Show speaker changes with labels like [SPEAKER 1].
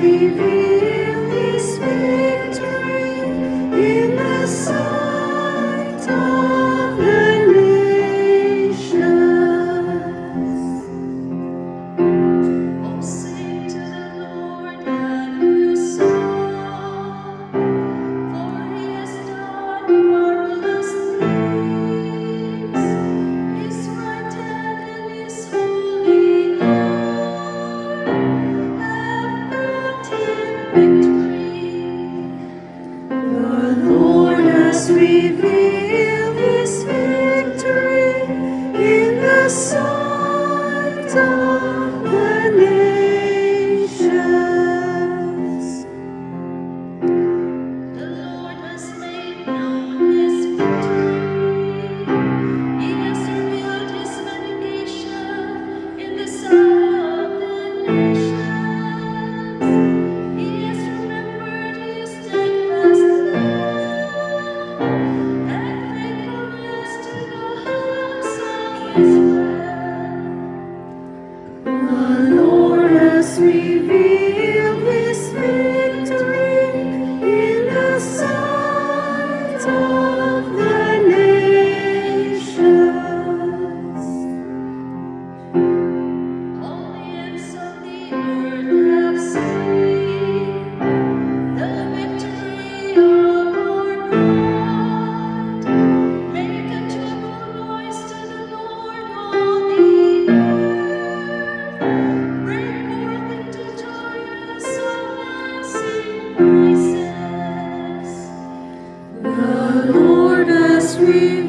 [SPEAKER 1] reveal His victory in the sight of the nations. Oh, sing to the Lord a new song, for He has done marvelous things. His right hand and His holy arm have brought Him victory. The Lord has revealed His victory in the sight of the nations. The Lord has made known His victory. He has revealed His vindication in the sight of the nations. He has remembered His steadfast love and faithfulness to the house of Israel. The Lord has revealed His victory in the sight of the nations. All the ends of the earth have seen the victory of our God. Make a joyful noise to the Lord, all the earth. Break forth into joyous song and sing praises. The Lord has revealed